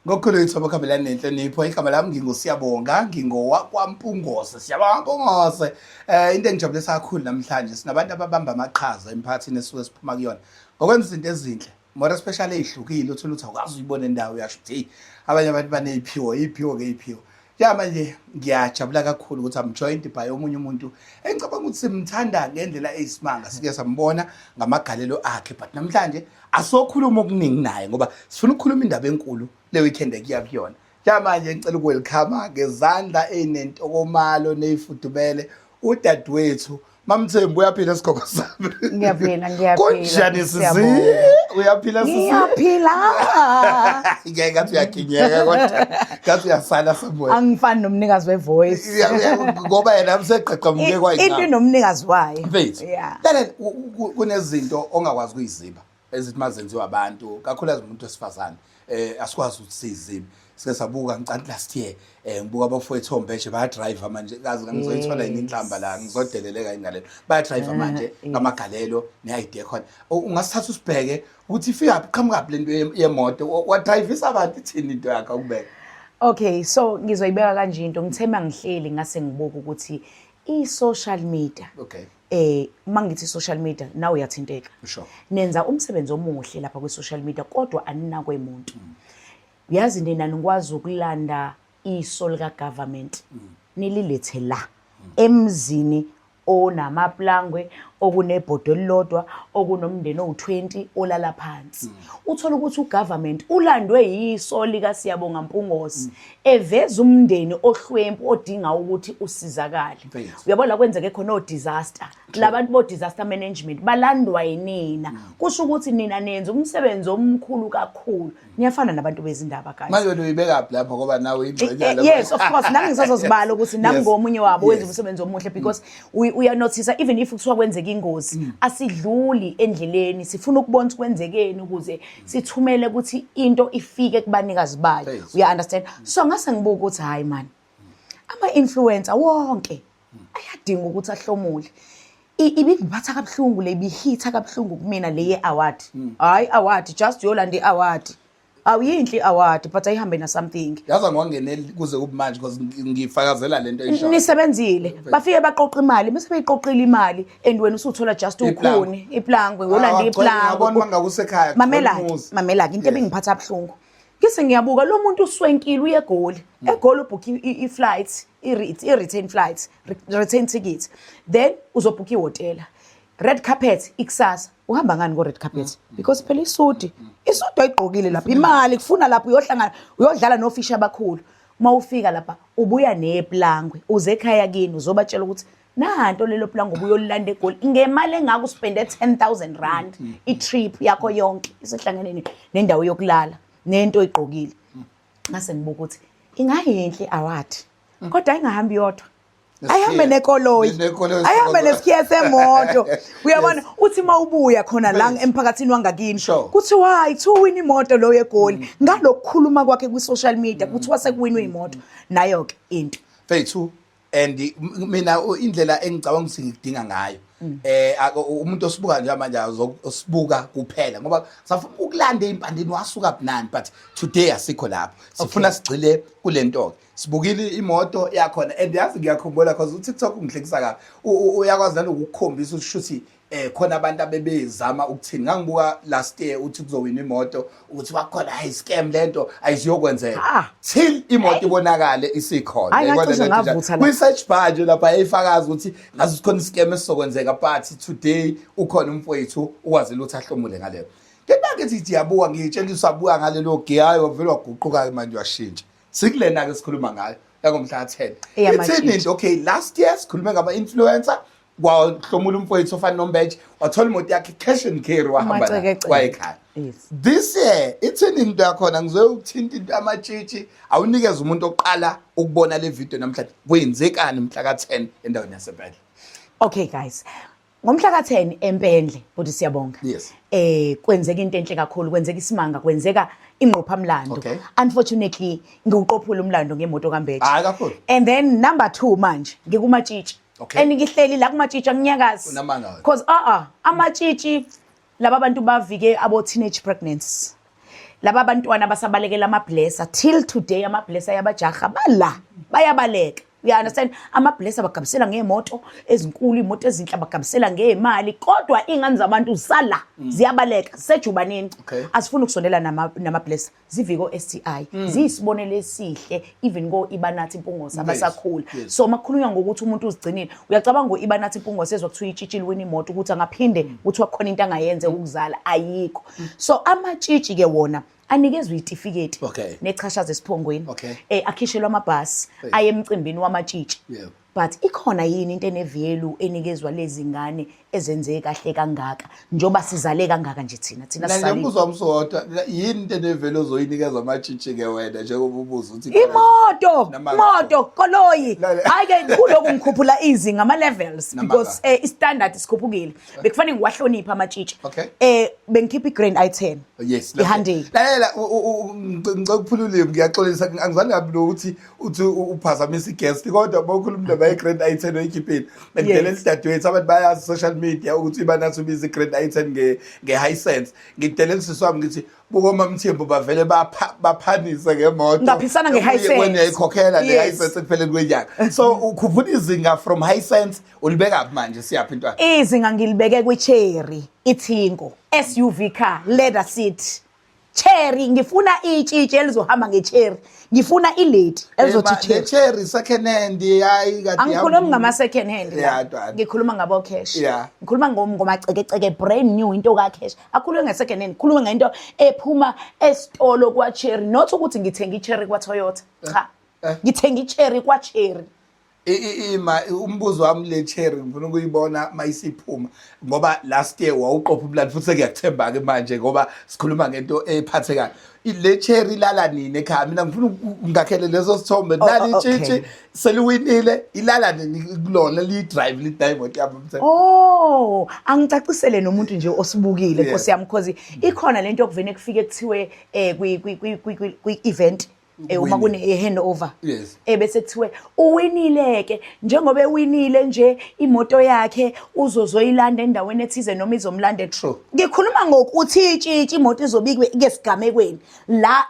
Ngokukhulu ithoba khambelana nenhlonipho igama lami ngingusiyabonga ngingowakwaMpungose siyabonga Mpungose into engijabulisa kakhulu namhlanje sinabantu ababamba amaqhaza emphakathini esuke siphuma kuyona ngokwenza izinto ezinhle more especially ezihlukile uthola ukuthi awukazi uyibona indawo yasho ukuthi hey abanye abantu baneziphiwo ke iziphiwo manje ngiyajabula kakhulu ukuthi I'm joined by omunye umuntu engicabanga ukuthi simthanda ngendlela eyisimanga sike sambona ngamagalelo akhe but namhlanje asokhuluma okuningi naye ngoba sifuna ukukhuluma indaba enkulu le weekend ekuya kuyona manje ngicela ukwelcome ngezandla enentokomalo neyifudumele udadewethu Mamthembu uyaphila isigogo sami. Ngiyaphila. Kunjani sisi? Uyaphila sisi? Ngiyaphila. Ngeke ngathi uyaginyeka kodwa ngathi uyasala somewhere. Angifani nomnikazi wevoice. Ngoba yena useqeqamuke kwayina. Into nomnikazi wayo. Yeah. Then kunezinto ongakwazi ukuyiziba ezithi mazenziwa abantu kakhulukazi umuntu wesifazane asikwazi ukuthi sizibe. Sike sabuka ngicantla last year ngibuka abafowethu ombeshe baya drive manje kazi ngizoyithola yini inhlamba la ngizodeleleka ingalelo baya drive manje ngamagalelo ne-idea khona ungasithatha usibheke ukuthi ifika qhamuka lento yemoto wa driveisa abantu ithini into yakhe ukubeka. Okay, so ngizoyibeka kanje into ngithema ngihleli ngase ngibuka ukuthi i-social media mangithi social media nawe uyathinteka. Sure. Nenza umsebenzi omuhle lapha kwi-social media kodwa aninakwe umuntu. Uyazi nina nikwazi ukulanda iso lika government nililethe la emzini onamaplangwe okunebhodo elilodwa okunomndeni owu20 olala phansi uthola ukuthi ugovernment ulandwe yiso lika Siyabonga Mpungose eveza umndeni ohlwempu odinga ukuthi usizakale. Uyabona kwenzeke khona o disaster labantu bo disaster management balandwa yinina kusho ukuthi nina nenza umsebenzi omkhulu kakhulu niyafana nabantu bezindaba guys. Manje uyibeka lapha ngoba nawe ingconyala. Yes, of course nami ngisazozibala ukuthi nami ngomunye wabo wenza umsebenzi omuhle because uya notice even if kuthiwa kwenzeka ingozi asidluli endleleni sifuna ukubona ukuthi kwenzekeni ukuze sithumele ukuthi into ifike kubanikazi bayo. Uya understand? So ngase ngibuka ukuthi hayi man ama influencer wonke ayadinga ukuthi ahlomule. Ibingiphatha kabuhlungu lebihitha kabuhlungu kumina leye award. Hayi award just yolanda iaward. Awuyinhle award but ayihambe na something. Yaza ngongenele kuze kube manje because ngifakazela lento eyisho. Nisebenzile bafike baqoqa imali bese beyiqoqile imali and wena usuthola just ukhuni iplangwe yolanda iplangwe. Ngabona mangakusekhaya. Mamela into ebingiphatha kabuhlungu. Ngise ngiyabuka lo muntu uswenkile uye eGoli. eGoli ubhook i-flights i-return flights return tickets then uzobhook ihotela red carpet ikusasa uhamba ngani ko red carpet because phela isudi ayigqokile lapha imali kufuna lapha uyohlangana uyodlala nofisha abakhulu mawufika lapha ubuya neplangwe uze ekhaya kini uzobatshela ukuthi nanto lelo plangwe ubuyolanda eGoli ngemali engaka uspende 10,000 rand i-trip yakho yonke isihlangene nendawo yokulala nento oyigqokile ngase ngibuka ukuthi ingayinhle award kodwa ingahambi yodwa ayihambe nekoloyi ayihambe nesikhiya semoto uyabona uthi mawubuya khona la emphakathini wangakini kuthi why win imoto lo yeGoli ngalokukhuluma kwakhe ku social media kuthiwa sekuwinwe imoto nayo ke into Fethu and mina indlela engicabanga ukuthi ngidinga ngayo umuntu osibuka nje manje osibuka kuphela ngoba safuna ukulanda impandeni wasuka bunani but today asikho lapho sifuna sigcile kulento ke sibukile imoto yakhona and yazi ngiyakhumbula because uTikTok ungihlekisa kabi uyakwazi nalokukhombisa ukuthi khona abantu abebezama ukuthini ngangibuka last year uthi kuzowina imoto ukuthi wakhona hayi scam lento ayiziyokwenzeka till imoto ibonakale isikhona yabona research bar nje lapha ayifakaza ukuthi ngazi khona scam esizokwenzeka but today ukhona umfowethu ukwazile ukuthi ahlomule ngaleyo ngithi ndiyabuka ngitshengiswa abuka ngalelo giyayo vele waguquka manje washintsha sikulena ke sikhuluma ngayo ngomhla 10 ithini okay last year sikhulume ngaba influencer kwahlomula umfowethu ofana nombeje wathola imoto yakhe cash and carry wahamba kwayikhaya this year ithini into yakhona ngizoyokuthinta into amatshitshi awunikeza umuntu oqala ukubona le video namhlanje kwenzekani mhla ka10 endaweni yaseBhedla. Okay guys ngomhla ka10 eMpendle futhi siyabonga kwenzeka into enhle kakhulu kwenzeka isimanga kwenzeka ingqophamlando unfortunately ngiuqophula umlando ngemoto kaMbeje and then number 2 manje ngikumatshitshi and ngihleli la kumatshitshi anginyakazi because amatshitshi laba bantu bavike abo teenage pregnancies laba bantwana basabalekela ama-blesser till today ama-blesser yabajaha bayabaleka. You understand? Ama-blesser bagabisela ngemoto ezinkulu, imoto ezinhle bagabisela ngemali, kodwa ingane zabantu sala ziyabaleka sejubaneni. Asifuni ukusondela nama-blesser. Ziviko STI. Ziyisibonelo esihle even go Ibanathi Mpungose abasakhula. So makhulunywa ngokuthi umuntu uzigcinile. Uyacabanga ngo Ibanathi Mpungose ezwa kuthiwa itshitshile wena imoto ukuthi angaphinde kuthiwa khona into angayenze ukuzala ayikho. So amatshitshi ke wona anikezwe itifiketi nechashaza esiphongweni akhishelwa amabhasi aye emcimbini wamatshitshi. But ikhona yini into enevalue enikezwa lezi ngane ezenze kahle kangaka njoba sizale kangaka nje thina sizale. Umbuzo wamsodwa yini into enevalue ozoyinikeza amatshitshi ke wena njengoba ubuza uthi imoto koloyi ayike kuloko ngikhuphula izinga ama levels because istandard sikhuphukile bekufanele ngiwahlonipha amatshitshi. Bengikhipha iGrand i10 iHyundai. Lalela ngicela ukuphulula ngiyaxolisa angizange ngabi nokuthi uphazamisa igest kodwa bokhuluma iGrand i10 oyikhiphile ngidele lidadewethu abantu bayazi social media ukuthi Ibanathi ubiza iGrand i10 nge-Hisense. Ngidele siswami ngithi bukoma Mthembu bavele baphanise ngemoto ngaphisana nge-Hisense wena uyayikhokhela le-Hisense ekupheleni kwenyanga. So ukhuphula izinga from Hisense ulibeka manje siyaphi intwana? Izinga ngilibeke kwi-Cherry ithingo SUV car leather seat. Cherry ngifuna itshitshi elizohamba ngeCherry. Ngifuna ilady elizothi Cherry. Cherry second hand hayi kade angikhulumi ngama second hand ngikhuluma ngabo cash. Ngikhuluma ngomacekeceke brand new into ka cash. Akhulume nge second hand, khuluma ngento ephuma esitolo kwa Cherry, not ukuthi ngithenga iCherry kwa Toyota. Cha. Ngithenga iCherry kwa Cherry. Umbuzo wami le Cherry ngifuna ukuyibona mayisiphuma ngoba last year wawuqopha ublad futhi sekuyakuthemba ke manje ngoba sikhuluma ngento ephathekayo. Le Cherry ilala nini ekhaya? Mina ngifuna ungakhele leso sithombe nali itshitshi seliwinile ilala nini kulona li drive li diamond yabo mthembu. Angicacisele nomuntu nje osibukile Nkosi yami because ikhona lento yokuvene kufike kuthiwe kwi event uma kune handover bese kuthiwe uwinileke njengoba ewinile nje imoto yakhe uzozoyilanda endaweni ethize noma izomlanda true. Ngikhuluma ngokuthi itshitshi imoto izobikwe ngesigamekweni la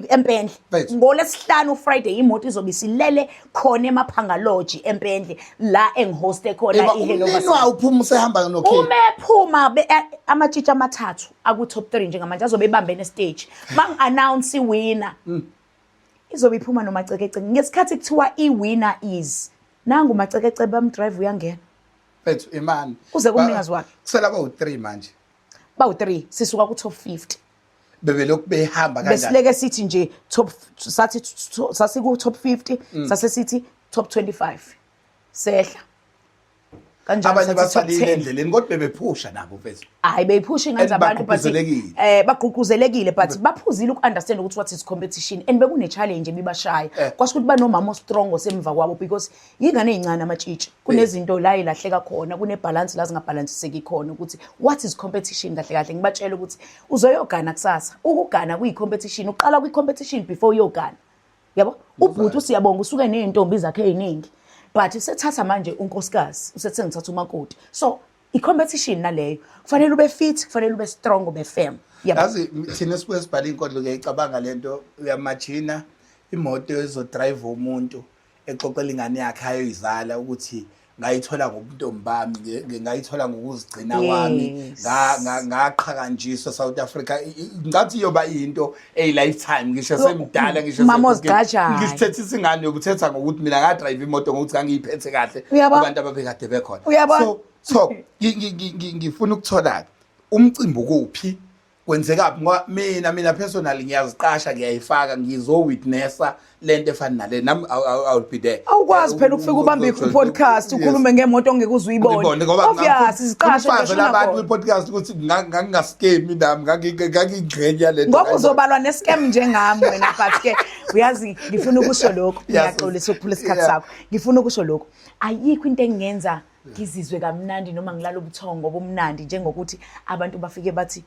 eMpendle ngoLesihlanu Friday imoto izobe isilele khona eMaphanga Lodge eMpendle la engihoste khona ihandover. Uphuma usehamba noKing umephuma amatshitshi amathathu aku top 3 njengamanje azobe ebambene stage mang announce iwinner izobe iphuma nomacekece ngesikhathi kuthiwa iwinner is nangu macekece bamdrive uyangena bethu imani uze kumningazi wakhe kusela bawu3 manje bawu3 sisuka ku top 50 bebelokhu behamba kanjani besileke sithi nje top sathi sasiku top 50 sase sithi top 25 sehla kanjani abanye basalile endleleni kodwa bebephusha nabo mfethu hayi beyiphusha ingane zabantu but bagqugquzelekile but baphuzile ukunderstand ukuthi what is competition and bekune challenge ebibashaya kwasho ukuthi banomama strong osemva kwabo because ingane ezincane amatshitshi kunezinto la ilahleka khona kune balance la zingabalanceseki khona ukuthi what is competition kahle kahle ngibatshela ukuthi uzoyogana kusasa ukugana kuyi competition uqala kwi competition before uyogana yabo ubhuti usiyabonga usuke nezintombi zakhe eziningi but usethatha manje unkosikazi usethe ngithatha umakoti so i-competition naleyo kufanele ube fit kufanele ube strong ube firm yazi thina sibhala inkondlo ngiyicabanga lento uyamachina imoto ezodrive umuntu exoxela ingane yakhe ayoyizala ukuthi ngayithola ngobuntombi bami ngayithola ngokuzigcina kwami ngaqhakanjiswa South Africa ngathi yoba into lifetime ngisho semdala ngisho ngisithethisa ingane yokuthetha ngokuthi mina nga drive imoto ngokuthi ngangiyiphethe kahle abantu ababekade bekhona so ngifuna ukuthola umcimbi kuphi kwenzekapi ngoba mina personally ngiyaziqasha ngiyayifaka ngizowitnessa lento efana nale nami I'll be there. Awukwazi phela ukufika ubambe i-podcast ukhulume ngemoto ongeke uzuyibone obvious iziqasho nje labantu kwi-podcast ukuthi ngangingaskemi nami ngangingqenya lento ngoba uzobalwa ne-scam njengami wena but ke uyazi ngifuna ukusho lokho ngiyaxolisa ukuphula isikhathi sakho ngifuna ukusho lokho ayikho into engenza ngizizwe kamnandi noma ngilala ubuthongo bomnandi njengokuthi abantu bafike bathi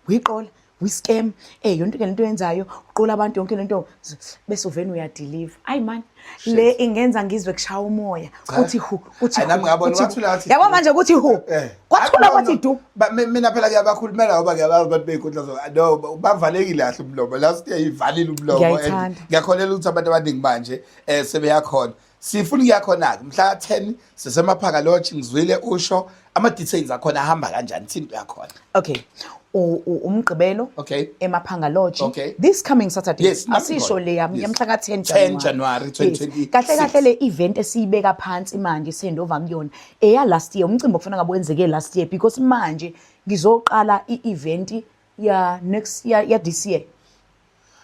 uyiqola wi-scam yonke lento yenzayo uqula abantu yonke lento bese uvena uyadeliver ayi man le ingenza ngizwe kushaya umoya kuthi kuthi nami ngabona wathula wathi yabo manje kuthi kwathula kwathi du mina phela ngiyabakhulumela ngoba ngiyabazi abantu beyinkundla no bavalekile kahle umlomo last year ivalile umlomo ngiyakholela ukuthi abantu abaningi manje sebeyakhona sifuna ukuyakhona-ke mhla 10 sisemaphaka lodge ngizwile usho ama-details akhona ahamba kanjani thini uyakhona okay umgqibelo emaphanga lodge this coming Saturday asisho le yamhla ka 10 January 2020 kahle le event esiyibeka phansi manje sendova kuyona eya last year umcimbi okufanele ngabe wenzeke last year because manje ngizoqala i-event ya next ya this year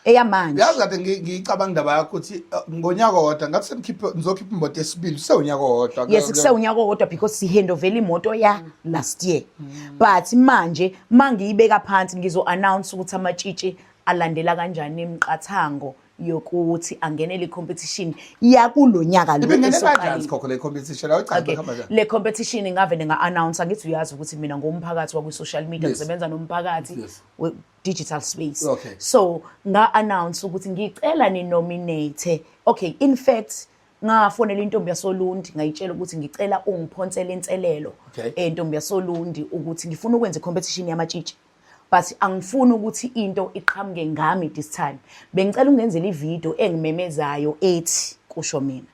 eyamanje yazi kade ngicabanga indaba yakho ukuthi ngonyaka wodwa ngathi ngizokhipha imoto yesibili kusewunyaka wodwa yes kusewunyaka wodwa because sihandovela imoto ya last year but manje mangiyibeka phansi ngizo-announce ukuthi amatshitshi alandela kanjani imiqathango yokuthi angenele i-competition yakulonyaka le competition ngavele nga-announce ngithi uyazi ukuthi mina ngumphakathi wakwi-social media ngisebenza nomphakathi digital space so nga-announce ukuthi ngicela ni-nominate okay in fact ngafonela intombi yaSolundi ngayitshela ukuthi ngicela ungiphonsele inselelo intombi yaSolundi ukuthi ngifuna ukwenza i-competition yamatshitshi but angifuni ukuthi into iqhamuke ngami this time bengicela ungenzele ivideo engimemezayo ethi kusho mina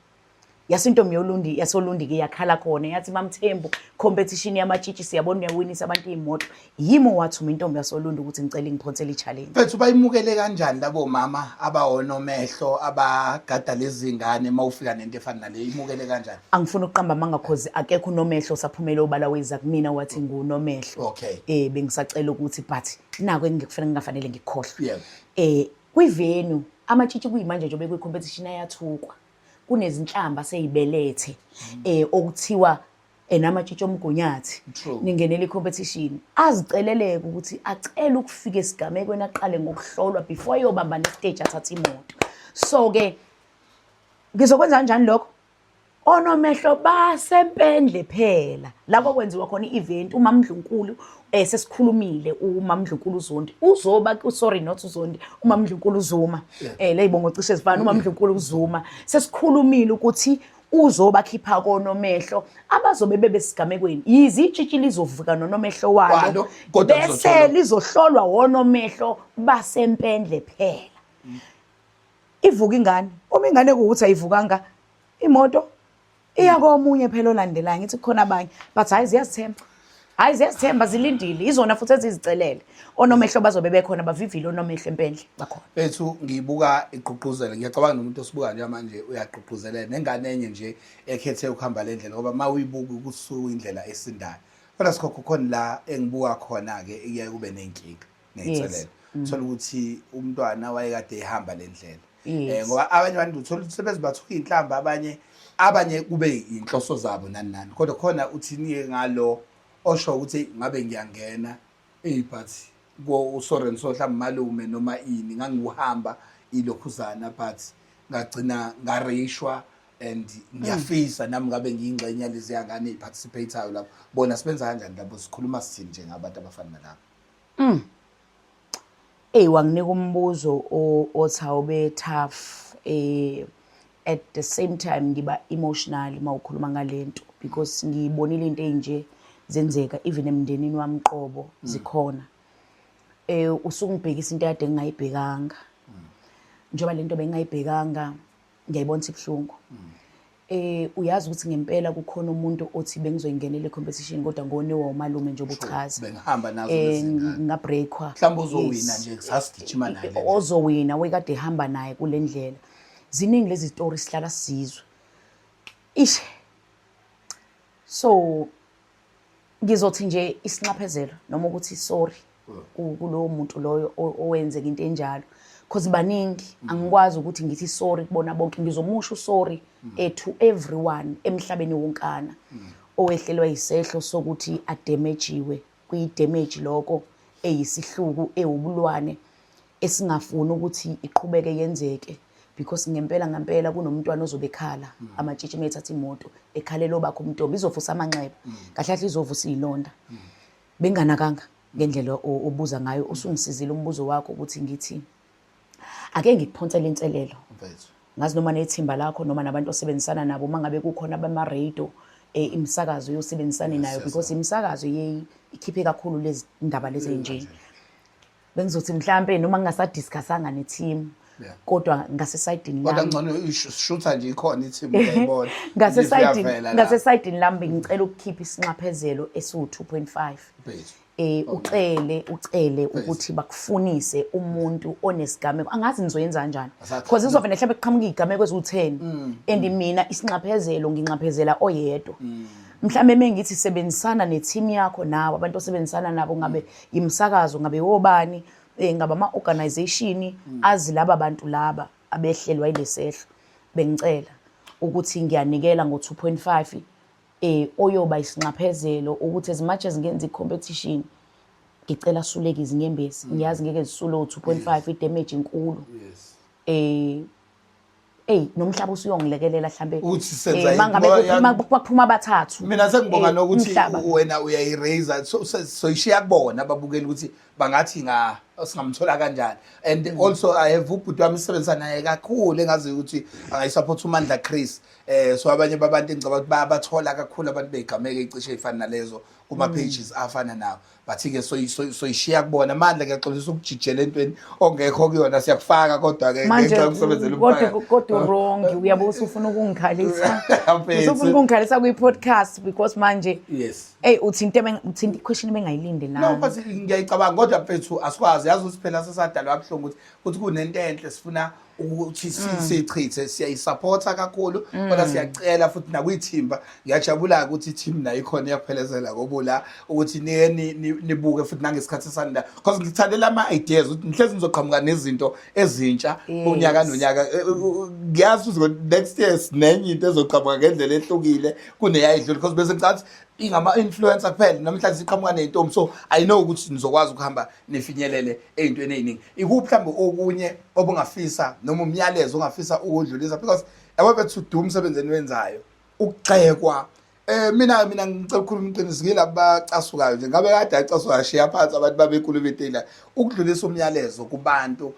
yasintombi yaSolundi ke yakhala khona yathi mamthembu competition yamatshitshi siyabona uyawinisa abantu imoto yimo wathuma intombi yaSolundi ukuthi ngicela ngiphonsele i-challenge mfethu bayimukele kanjani labo mama abawonomehlo abagada lezi ngane mawufika nento efana nale imukele kanjani angifuni ukuqamba manga cause akekho unomehlo saphumela obala weza kumina wathi ngunomehlo bengisacela ukuthi but nako engikufanele ngingafanele ngikhohlwe kwi-venue amatshitshi kuyimanje nje bekwe competition ayathukwa kunezinhlamba seyibelethe okuthiwa enamatshitshi omgunyathi ningenele i-competition aziceleleke ukuthi acela ukufika esigamekweni aqale ngokuhlolwa before yobamba ne-stage athatha imoto so ke ngizokwenza kanjani lokho onomehlo basempendle phela lapho kwenziwa khona i-event uMamdlunkulu sesikhulumile uMamdlunkulu uZondi uzoba sorry not uZondi uMamdlunkulu uZuma leyibongo cishe ezifana uMamdlunkulu uZuma sesikhulumile ukuthi uzoba khipha konomehlo abazobe bebesigamekweni yizi itshitshi lizovuka nonomehlo walo bese lizohlolwa wonomehlo basempendle phela ivuka ingane uma ingane kuuthi ayivukanga imoto iyakomunye phela olandelayo ngithi khona abanye but hayi ziyazithemba zilindile izona futhi ezizicelele onomehlo bazobe bekhona bavivile onomehlo empendle bakhona bethu ngibuka igqugquzela ngiyacabanga nomuntu osibuka nje manje uyagqugquzelela nengane enye nje ekhethe ukuhamba le ndlela ngoba mawuyibuka ukusuka indlela esindayo kodwa sikhokho khona la engibuka khona ke iyaye kube nenkinga nezinselelo uthola ukuthi umntwana wayekade ehamba le ndlela ngoba abanye abantu uthola ukuthi sebezibathuka inhlamba abanye kube inhloso zabo nani kodwa khona uthiniye ngalo osho ukuthi ngabe ngiyangena but uSoren mhlawumbe malume noma ini ngangihamba ilokhuzana but ngagcina ngarishwa and ngiyafisa nami ngabe ngiyingxenye yalezi yangane eparticipate-ayo lapho bona sibenza kanjani labo sikhuluma sithini njengabantu abafana nalabo wanginika umbuzo othawube tough at the same time ngiba emotional mawukhuluma ngalento because ngibonile into enje zenzeka even emndenini wami qobo zikhona usungibhekisa into yade ngingayibhekanga njoba lento bengayibhekanga ngiyayibona ibhlungu uyazi ukuthi ngempela kukhona umuntu othi bengizoyingenela i-competition kodwa ngoniwa umalume nje obuchaza bengihamba nazo lezingane ngabreakwa mhlawumbe uzowina nje sasigijima naye ozowina wekade ehamba naye kule ndlela ziningi lezi stories sihlala sizwe so ngizothi nje isinxaphezelo noma ukuthi sorry kulowo muntu loyo owenzeka into enjalo because baningi angikwazi ukuthi ngithi sorry kubona bonke ngizomusha sorry to everyone emhlabeni wonkana owehlelwa isehlo sokuthi adamagewe kwi-damage lokho eyisihluku ewubulwane esingafuni ukuthi iqhubeke yenzeke because ngempela kunomntwana ozobekhala amatshitshi methatha imoto ekhalela obakho umntombi izovusa amanxeba kahle kahle izovusa izilonda benganakanga ngendlela obuza ngayo usungisizile umbuzo wakho ukuthi ngithi ake ngikuphonsele inselelo ngazi noma nethimba lakho noma nabantu osebenzisana nabo mangabe kukhona abama-radio imisakazo yosebenzisane nayo because imisakazo ikhiphe kakhulu lezi ndaba lezi enjeni bengizothi mhlambe noma ngingasadiscussanga ne-team kodwa ngasesayidini kodwa ngcono ishutha nje ikhona i-team uyayibona ngasesayidini lami ngicela ukukhipha isinxaphezelo esiwu-2.5 ucele ukuthi bakufunise umuntu onesigameko angazi nizoyenza kanjani because izovela mhlawumbe kuqhamuka izigameko eziwu-10 and mina isinxaphezelo nginxaphezela oyedwa mhlawumbe mengithi sebenzisana ne-team yakho nawe abantu osebenzisana nabo ngabe imsakazo ngabe wobani ngabe ama-organization azi laba bantu laba abehlelwa ilesehlo bengicela ukuthi ngiyanikela ngo-2.5 oyoba isinxaphezelo ukuthi as much as ngenza i-competition ngicela suleke izinyembezi ngiyazi ngeke zisule u-2.5 i-damage inkulu nomhlaba usuyongilekelela mhlambe uthi senza mangabe baphuma abathathu mina sengibonga nokuthi wena uyayiraise so ishiya kubona ababukeli ukuthi bangathi singamthola kanjani and also I have ubhuti wami isebenzisana naye kakhulu engazi ukuthi angayisupport uMandla Chris so abanye babantu engicabanga ukuthi babathola kakhulu abantu beyigameke icishe efana nalezo kuma pages afana nawo bathi ke so ishiya kubona Mandla ngiyaxolisa ukujijela entweni ongekho kuyona siyakufaka kodwa ke ngenxa yokusebenzela umphakathi kodwa wrong uyabuza ufuna ukungikhalisa ufuna ukungikhalisa kwi-podcast because manje yes uthinte i-question bengayilinde la no but ngiyayicabanga kodwa mfethu asikwazi yazi ukuthi phela sesadalwa kabuhlungu ukuthi kunento enhle sifuna ukuthi sichithe siyayisupporta kakhulu kodwa siyacela futhi nakwithimba ngiyajabula ukuthi i-team nayo ikhona iyaphelezela ngobula ukuthi nibuke futhi nangesikhathi sesanda because ngithandela ama-ideas ukuthi mhlezi nizoqhamuka nezinto ezintsha unyaka nonyaka ngiyazi ukuthi next year sinenye into ezoqhamuka ngendlela ehlukile kuneyayidlula because bese ngicathi ingama-influencer kuphela namhlanje siqhamuka ney'ntombi so I know ukuthi nizokwazi ukuhamba nifinyelele ey'ntweni ey'ningi ikuphi mhlawumbe okunye obungafisa noma umyalezo ongafisa ukudlulisa because yabo bethu do umsebenzeni wenzayo ukugxekwa mina ngicela ukukhuluma iqiniso ngilabo bacasukayo nje ngabe kade acasuka shiya phansi abantu babekhuluma itela ukudlulisa umyalezo kubantu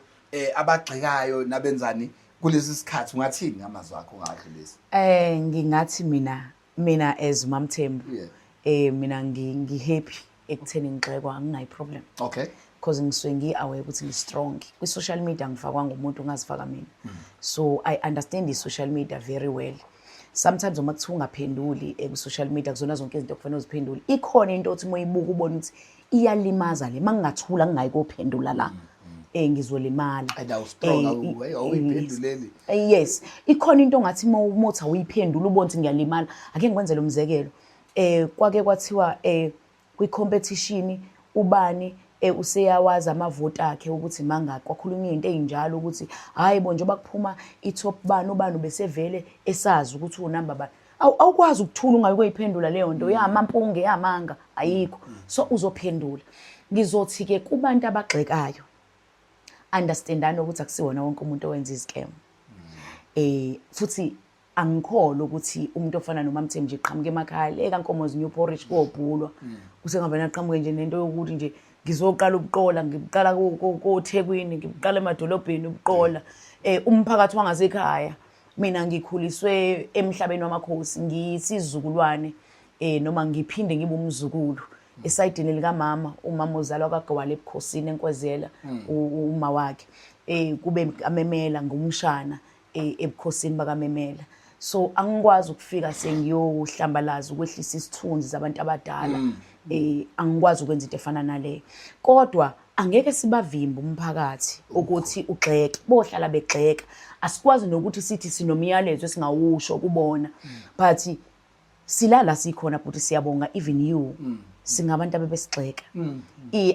abagxekayo nabenzani kulesi sikhathi ungathini ngamazwi akho ungadlulisa ngingathi mina as uMamthembu mina ngihappy ekutheni ngigxekwa anginayi problem okay because ngisuke ngi-aware ukuthi ngi-strong kwi-social media ngifakwanga umuntu ongazifaka mina so I understand i-social media very well sometimes uma kuthiwa ungaphenduli ku-social media kuzona zonke izinto okufanele uziphendule ikhona into othi uma uyibuka ubona ukuthi iyalimaza le mangingathula ngingayi kophendula la ngizolimala yes ikhona into ngathi mothi awuyiphendula ubona ukuthi ngiyalimala ake ngikwenze lo mzekelo kwake kwathiwa kwi-competition ubani useyawazi amavoti akhe ukuthi mangaki kwakhulunywa into eyinjalo ukuthi hayi bo njengoba kuphuma i-top bani ubani besevele esazi ukuthi unumber bani awukwazi ukuthula ungayikuyiphendula leyo nto yamampunge yamanga ayikho so uzophendula ngizothi ke kubantu abagxekayo understandana ukuthi akusiwona wonke umuntu owenza izicam futhi angikholwa ukuthi umuntu ofana noMamthembu nje iqhamuke emakhaya ekankomozi New Porridge kobhulwa usengabena aqhamuke nje nento yokuthi nje ngizoqala ubuqola ngiqala koThekwini ngiqala emadolobheni ubuqola umphakathi wangasekhaya mina ngikhuliswe emhlabeni wamakhosi ngiyisizukulwane noma ngiphinde ngibe umzukulu esayidini likamama umama uzalwa kaGwala ebukhosini eNkwezela uma wakhe kube amemela ngumshana ebukhosini bakaMemela so angikwazi ukufika sengiyohlambalaza ukwehlisa isithunzi zabantu abadala angikwazi ukwenza into efana naleyo kodwa angeke sibavimba umphakathi ukuthi ugxeke bohlala begxeka asikwazi nokuthi sithi sinomyalezo esingawusho kubona but silala sikhona futhi siyabonga even you singabantu abebesigxeka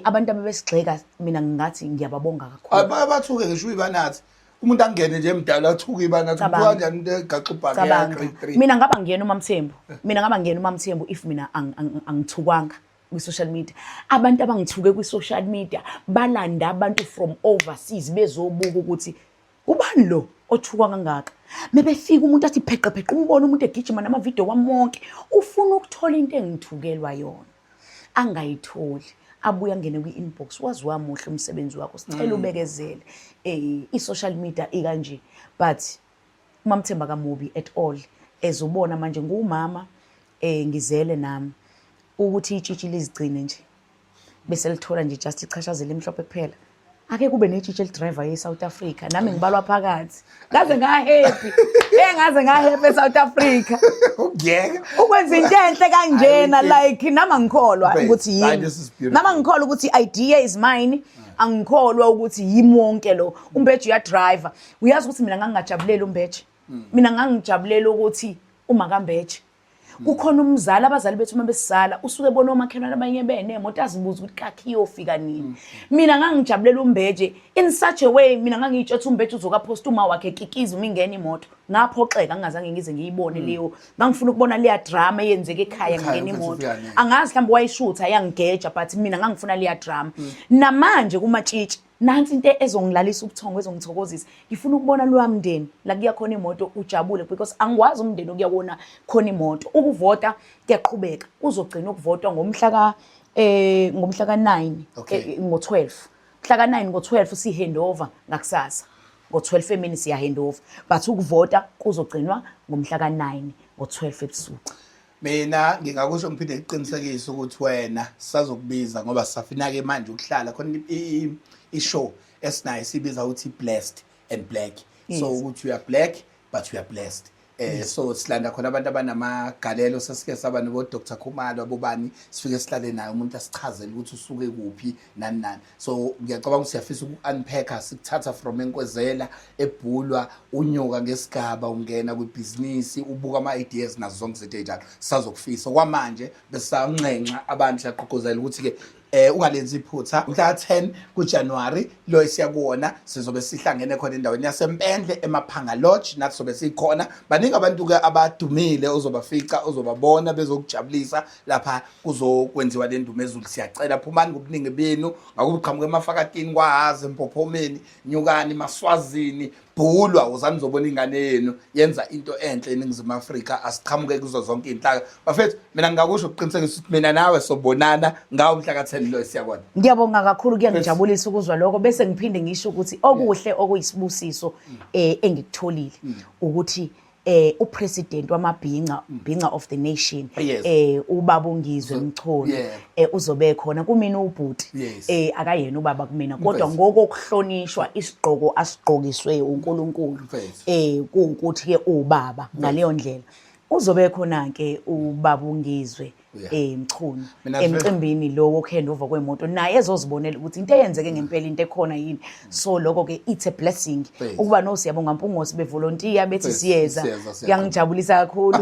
abantu abebesigxeka mina ngingathi ngiyababonga kakhulu abathuke ngisho uyibanathi umuntu angene nje emdala athuka ibanathi kanjani into egaxubhaka ya grade 3 mina ngaba ngiyena uMamthembu if mina angithukwanga kwi-social media abantu abangithuke kwi-social media balanda abantu from overseas bezobuka ukuthi ubani lo othukwa kangaka mebefika umuntu athi pheqepheqe umbona umuntu egijima namavidiyo wami wonke ufuna ukuthola into engithukelwa yona angayitholi abuye angene kwi-inbox wazi wamuhle umsebenzi wakho sicela ubekezele i-social media ikanje but uMamthemba kamubi at all ezubona manje ngumama ngizele nami ukuthi itshitshi lizigcine nje bese lithola nje just ichashazela emhlophe kuphela ake kube netshitshi elidriver ye-South Africa nami ngibalwa phakathi ngaze ngahappy ngaze ngahappy eSouth Africa ukuyeka ukwenza into enhle kanjena like nama ngikholwa ukuthi yini nama ngikholwa ukuthi idea is mine angikholwa ukuthi yimi wonke lo uMbeje uya driver uyazi ukuthi mina ngangingajabulela uMbeje mina ngangijabulela ukuthi uma kaMbeje kukhona umzali abazali bethu uma besizala usuke ebona omakhelwane abanye benemoto azibuza ukuthi kakhi iyofika nini mina ngangijabulela uMbeje in such a way mina ngangiyitsho ukuthi uMbeje uzoka post uma wakhe kikiza uma ingena imoto ngaphoxeka ngingazange ngize ngiyibone leyo ngangifuna ukubona leya drama eyenzeke ekhaya ngene imoto angazi mhlawumbe wayishutha yangigeja but mina ngangifuna leya drama namanje kumatshitshi nansi into ezongilalisa ubuthongo ezongithokozisa ngifuna ukubona lo wamndeni la kuya khona imoto ujabule because angikwazi umndeni okuyabona khona imoto ukuvota kuyaqhubeka uzogcina ukuvotwa ngomhla ka 9 ngo12 mhla ka 9 ngo12 si handover ngakusasa ngo12 emini siya handover but ukuvota kuzogcinwa ngomhla ka 9 ngo12 ebusuku. Mina ngingakusho ngiphinde ngiqinisekise ukuthi wena sisazokubiza ngoba sisafina ke manje ukuhlala khona i-show esinayo sibiza ukuthi blessed and black so ukuthi you are black but you are blessed so silanda khona abantu abanamagalelo sesike saba nobo Dr Khumalo abobani sifike sihlale naye umuntu asichazele ukuthi usuke kuphi nani nani so ngiyacabanga ukuthi siyafisa uku-unpacka sikuthatha from enkwezela ebhulwa unyuka ngesigaba ungena kwibusiness ubuka ama-ideas nazo zonke izinto ey'njalo sisazokufisa kwamanje besancenca abantu siyaqoqozela ukuthi ke ungalenzi iphutha mhla 10 kuJanuary lo siyakuona sizobe sihlangene khona endaweni yaseMpendle eMaphanga Lodge nathi sobe sikhona baningi abantu ke abadumile ozobafica ozobabona bezokujabulisa lapha kuzokwenziwa le ndumo ezulu siyacela phumani ngobuningi benu ngakuqhamuka eMafakatini kwahaze empophomeni nyukani Maswazini bhulwa uzani uzobona ingane yenu yenza into enhle eNingizimu Afrika asiqhamuke kuzo zonke inhlaka bafethu mina ngingakusho ukuqinisekisa ukuthi mina nawe sobonana ngawo mhla ka10 lo siyakona. Ngiyabonga kakhulu kuyangijabulisa ukuzwa lokho bese ngiphinde ngisho ukuthi okuhle okuyisibusiso engikutholile ukuthi upresident wamabhinqa of the nation ubaba uNgizwe Mchunu uzobe khona kumina ubhuti akayena ubaba kumina kodwa ngokuhlonishwa isigqoko asigqokiswe uNkulunkulu kuukuthi ke ubaba ngaleyo ndlela uzobe khona ke ubaba uNgizwe Mchunu emcimbini lo wokhandover kwemoto naye ezozibonela ukuthi into eyenzeke ngempela into ekhona yini so lokho ke it's a blessing ukuba no siyabonga Mpungose bevolunteer bethi siyeza kuyangijabulisa kakhulu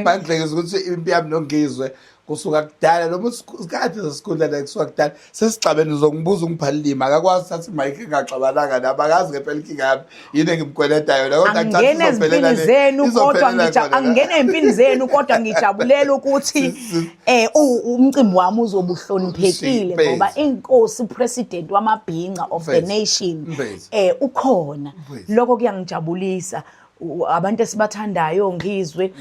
mandlekeza ukuthi impi yami noNgizwe kusuka kudala noma isikhathi sesikhundla la kusuka kudala sesicabene uzongibuza ungiphalilima akakwazi sathi mike ngaxabalanga naba akazi ngempela inkinga yami yini engimkweletayo la kodwa ngicela izipini zenu kodwa angene empini zenu kodwa ngijabulela ukuthi umcimbi wami uzobuhloniphekile ngoba inkosi president wamabhinqa of the nation ukhona lokho kuyangijabulisa abantu esibathandayo Ngizwe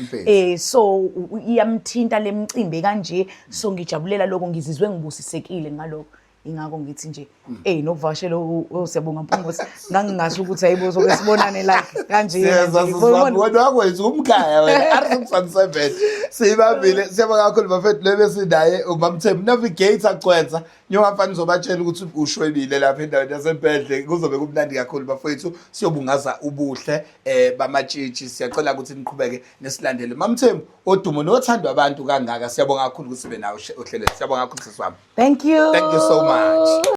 so iyamthinta lemicimbi kanje so ngijabulela lokho ngizizwe ngibusisekile ngalokho ingakho ngithi nje nokuvashela osiyabonga Mpungose ngangingasho ukuthi ayibozo besibonane like kanje wena wakwenza umkhaya wena R67 sibabile siyabonga kakhulu bafethu lebesinaye uMamthembu navigator Cwenza nyongafani uzobatshela ukuthi ushwebile lapha endaweni yaseMpendle kuzobe kumnandi kakhulu bafethu siyobungaza ubuhle bamatshitshi siyacela ukuthi niqhubeke nesilandele Mamthembu odumo nothandwa abantu kangaka siyabonga kakhulu ukuthi sibe nawe ohlelweni siyabonga kakhulu sisiwami thank you so much